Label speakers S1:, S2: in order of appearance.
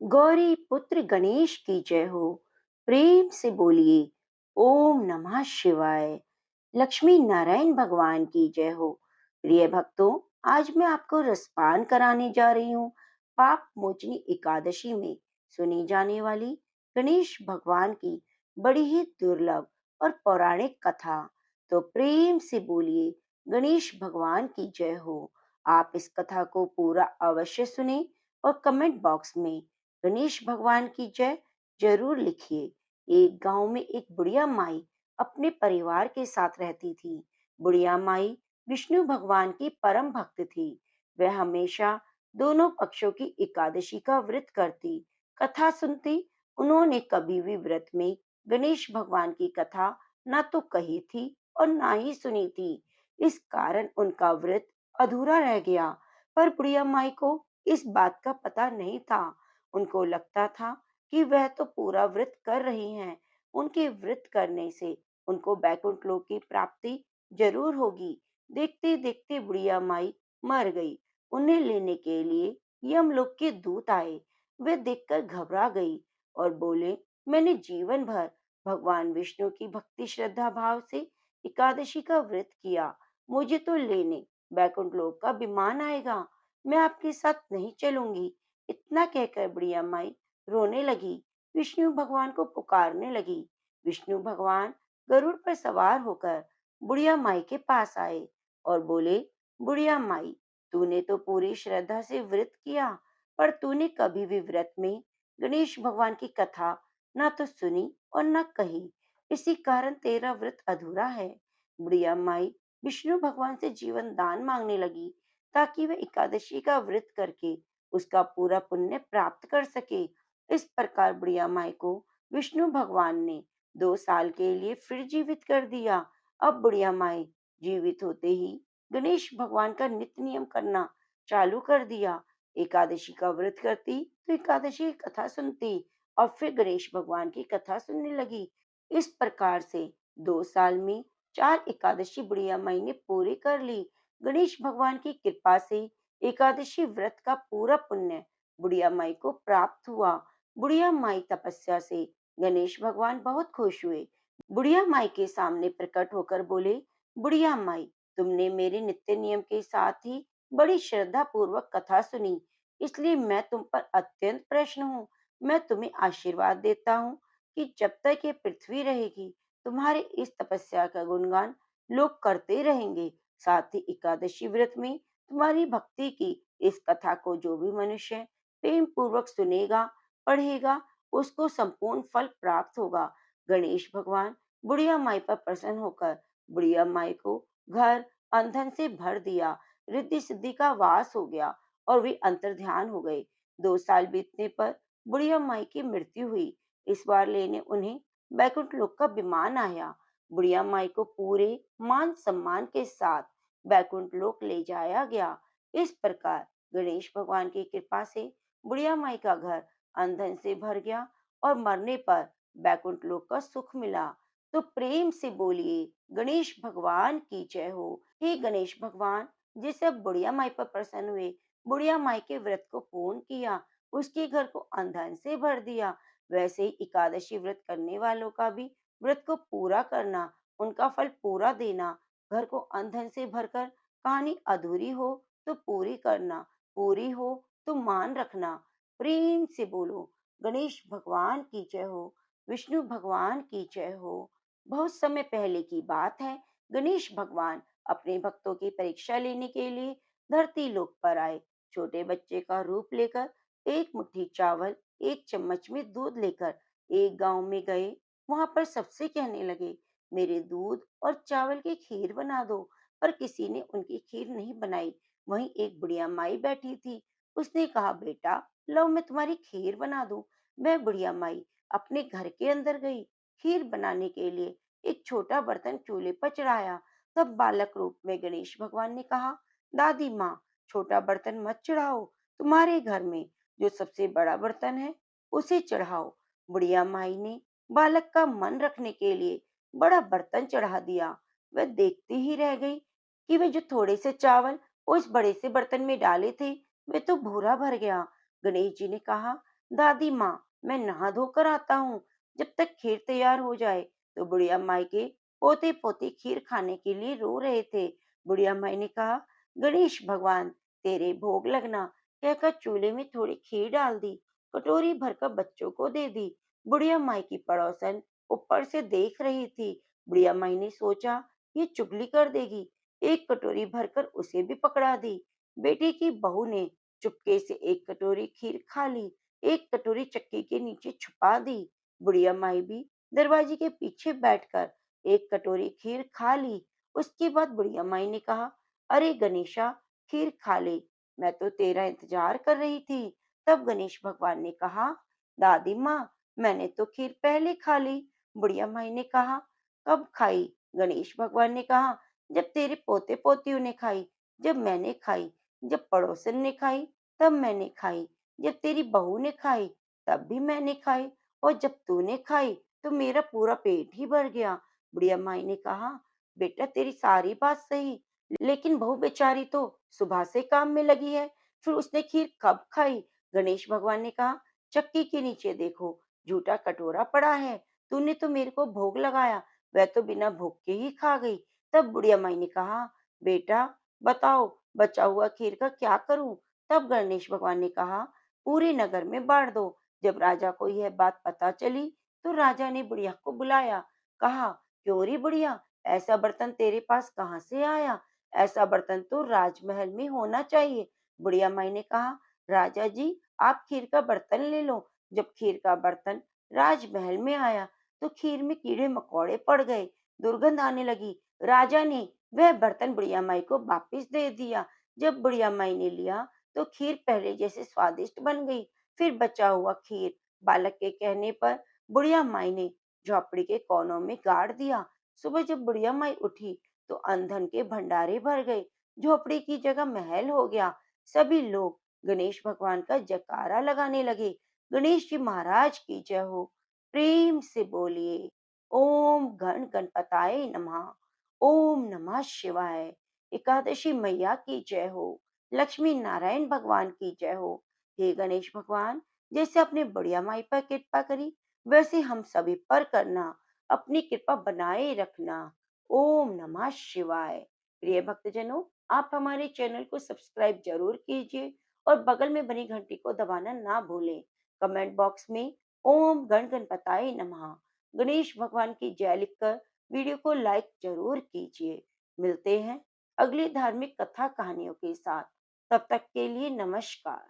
S1: गौरी पुत्र गणेश की जय हो। प्रेम से बोलिए ओम नमः शिवाय। लक्ष्मी नारायण भगवान की जय हो। प्रिय भक्तों, आज मैं आपको रसपान कराने जा रही हूँ पाप मोचनी एकादशी में सुनी जाने वाली गणेश भगवान की बड़ी ही दुर्लभ और पौराणिक कथा। तो प्रेम से बोलिए गणेश भगवान की जय हो। आप इस कथा को पूरा अवश्य सुने और कमेंट बॉक्स में गणेश भगवान की जय जरूर लिखिए। एक गांव में एक बुढ़िया माई अपने परिवार के साथ रहती थी। बुढ़िया माई विष्णु भगवान की परम भक्त थी। वह हमेशा दोनों पक्षों की एकादशी का व्रत करती, कथा सुनती। उन्होंने कभी भी व्रत में गणेश भगवान की कथा ना तो कही थी और ना ही सुनी थी। इस कारण उनका व्रत अधूरा रह गया। पर बुढ़िया माई को इस बात का पता नहीं था। उनको लगता था कि वह तो पूरा व्रत कर रही हैं। उनके व्रत करने से उनको बैकुंठ लोक की प्राप्ति जरूर होगी। देखते देखते बुढ़िया माई मर गई। उन्हें लेने के लिए यमलोक के दूत आए। वे देखकर घबरा गई और बोले, मैंने जीवन भर भगवान विष्णु की भक्ति श्रद्धा भाव से एकादशी का व्रत किया। मुझे तो लेने बैकुंठ लोक का विमान आएगा। मैं आपके साथ नहीं चलूंगी। इतना कहकर बुढ़िया माई रोने लगी। विष्णु भगवान को पुकारने लगी। विष्णु भगवान गरुड़ पर सवार होकर बुढ़िया माई के पास आए और बोले, बुढ़िया माई, तूने तो पूरी श्रद्धा से व्रत किया, पर तूने कभी भी व्रत में गणेश भगवान की कथा ना तो सुनी और ना कही। इसी कारण तेरा व्रत अधूरा है। बुढ़िया माई विष्णु भगवान से जीवन दान मांगने लगी, ताकि वह एकादशी का व्रत करके उसका पूरा पुण्य प्राप्त कर सके। इस प्रकार बुढ़िया माई को विष्णु भगवान ने 2 साल के लिए फिर जीवित कर दिया। अब बुढ़िया माई जीवित होते ही गणेश भगवान का नित्य नियम करना चालू कर दिया। एकादशी का व्रत करती तो एकादशी की कथा सुनती और फिर गणेश भगवान की कथा सुनने लगी। इस प्रकार से 2 साल में 4 एकादशी बुढ़िया माई ने पूरी कर ली। गणेश भगवान की कृपा से एकादशी व्रत का पूरा पुण्य बुढ़िया माई को प्राप्त हुआ। बुढ़िया माई तपस्या से गणेश भगवान बहुत खुश हुए। बुढ़िया माई के सामने प्रकट होकर बोले, बुढ़िया माई, तुमने मेरे नित्य नियम के साथ ही बड़ी श्रद्धा पूर्वक कथा सुनी, इसलिए मैं तुम पर अत्यंत प्रसन्न हूँ। मैं तुम्हें आशीर्वाद देता हूँ कि जब तक ये पृथ्वी रहेगी, तुम्हारे इस तपस्या का गुणगान लोग करते रहेंगे। साथ ही एकादशी व्रत में तुम्हारी भक्ति की इस कथा को जो भी मनुष्य प्रेम पूर्वक सुनेगा, पढ़ेगा, उसको संपूर्ण फल प्राप्त होगा। गणेश भगवान बुढ़िया माई पर प्रसन्न होकर बुढ़िया माई को घर अंधन से भर दिया। रिद्धि सिद्धि का वास हो गया और वे अंतर्ध्यान हो गए। 2 साल बीतने पर बुढ़िया माई की मृत्यु हुई। इस बार लेने उन्हें बैकुंठ लोक का विमान आया। बुढ़िया माई को पूरे मान सम्मान के साथ बैकुंठ लोक ले जाया गया। इस प्रकार गणेश भगवान की कृपा से बुढ़िया माई का घर अंधन से भर गया और मरने पर बैकुंठ लोक का सुख मिला। तो प्रेम से बोलिए गणेश भगवान की जय हो। हे गणेश भगवान, जिसे अब बुढ़िया माई पर प्रसन्न हुए, बुढ़िया माई के व्रत को पूर्ण किया, उसके घर को अंधन से भर दिया, वैसे ही एकादशी व्रत करने वालों का भी व्रत को पूरा करना, उनका फल पूरा देना। घर को अंधन से भरकर कहानी अधूरी हो तो पूरी करना, पूरी हो तो मान रखना। प्रेम से बोलो गणेश भगवान की जय हो, विष्णु भगवान की जय हो। बहुत समय पहले की बात है। गणेश भगवान अपने भक्तों की परीक्षा लेने के लिए धरती लोक पर आए। छोटे बच्चे का रूप लेकर, एक मुट्ठी चावल, एक चम्मच में दूध लेकर एक गांव में गए। वहां पर सबसे कहने लगे, मेरे दूध और चावल की खीर बना दो। पर किसी ने उनकी खीर नहीं बनाई। वहीं एक बुढ़िया माई बैठी थी। उसने कहा, बेटा लो, मैं तुम्हारी खीर बना दूं। मैं बुढ़िया माई अपने घर के अंदर गई। खीर बनाने के लिए एक छोटा बर्तन चूल्हे पर चढ़ाया। तब बालक रूप में गणेश भगवान ने कहा, दादी माँ, छोटा बर्तन मत चढ़ाओ, तुम्हारे घर में जो सबसे बड़ा बर्तन है उसे चढ़ाओ। बुढ़िया माई ने बालक का मन रखने के लिए बड़ा बर्तन चढ़ा दिया। वह देखती ही रह गई कि वे जो थोड़े से चावल उस बड़े से बर्तन में डाले थे, वे तो भूरा भर गया। गणेश जी ने कहा, दादी माँ, मैं नहा धोकर आता हूँ, जब तक खीर तैयार हो जाए। तो बुढ़िया माई के पोते पोते खीर खाने के लिए रो रहे थे। बुढ़िया माई ने कहा, गणेश भगवान तेरे भोग लगना, कहकर चूल्हे में थोड़ी खीर डाल दी, कटोरी भरकर बच्चों को दे दी। बुढ़िया माई की पड़ोसन ऊपर से देख रही थी। बुढ़िया माई ने सोचा, ये चुगली कर देगी, एक कटोरी भरकर उसे भी पकड़ा दी। बेटी की बहू ने चुपके से एक कटोरी खीर खा ली, एक कटोरी चक्की के नीचे छुपा दी। बुढ़िया माई भी दरवाजे के पीछे बैठकर एक कटोरी खीर खा ली। उसके बाद बुढ़िया माई ने कहा, अरे गणेशा, खीर खा ले, मैं तो तेरा इंतजार कर रही थी। तब गणेश भगवान ने कहा, दादी माँ, मैंने तो खीर पहले खा ली। बुढ़िया माई ने कहा, कब खाई? गणेश भगवान ने कहा, जब तेरे पोते पोतियों ने खाई, जब मैंने खाई, जब पड़ोसन ने खाई, तब मैंने खाई, जब तेरी बहू ने खाई, तब भी मैंने खाई, और जब तूने खाई तो मेरा पूरा पेट ही भर गया। बुढ़िया माई ने कहा, बेटा तेरी सारी बात सही, लेकिन बहू बेचारी तो सुबह से काम में लगी है, फिर उसने खीर कब खाई? गणेश भगवान ने कहा, चक्की के नीचे देखो, झूठा कटोरा पड़ा है, तूने तो मेरे को भोग लगाया, वह तो बिना भूख के ही खा गई। तब बुढ़िया माई ने कहा, बेटा बताओ, बचा हुआ खीर का क्या करूं? तब गणेश भगवान ने कहा, पूरे नगर में बांट दो। जब राजा को यह बात पता चली तो राजा ने बुढ़िया को बुलाया, कहा, क्यों री बुढ़िया, ऐसा बर्तन तेरे पास कहाँ से आया? ऐसा बर्तन तो राजमहल में होना चाहिए। बुढ़िया माई ने कहा, राजा जी, आप खीर का बर्तन ले लो। जब खीर का बर्तन राजमहल में आया तो खीर में कीड़े मकोड़े पड़ गए, दुर्गंध आने लगी। राजा ने वह बर्तन बुढ़िया माई को वापिस दे दिया। जब बुढ़िया माई ने लिया तो खीर पहले जैसे स्वादिष्ट बन गई। फिर बचा हुआ खीर बालक के कहने पर बुढ़िया माई ने झोपड़ी के कोनों में गाड़ दिया। सुबह जब बुढ़िया माई उठी तो अनधन के भंडारे भर गए, झोपड़ी की जगह महल हो गया। सभी लोग गणेश भगवान का जयकारा लगाने लगे, गणेश जी महाराज की जय हो। प्रेम से बोलिए, ओम गण गणपताय नमः, ओम नमः शिवाय। एकादशी मैया की जय हो, लक्ष्मी नारायण भगवान की जय हो। हे गणेश भगवान, जैसे अपने बुढ़िया माई पर कृपा करी, वैसे हम सभी पर करना, अपनी कृपा बनाए रखना। ओम नमः शिवाय। प्रिय भक्तजनों, आप हमारे चैनल को सब्सक्राइब जरूर कीजिए और बगल में बनी घंटी को दबाना ना भूलें। कमेंट बॉक्स में ओम गण गणपताय नमः, गणेश भगवान की जय लिखकर वीडियो को लाइक जरूर कीजिए। मिलते हैं अगली धार्मिक कथा कहानियों के साथ। तब तक के लिए नमस्कार।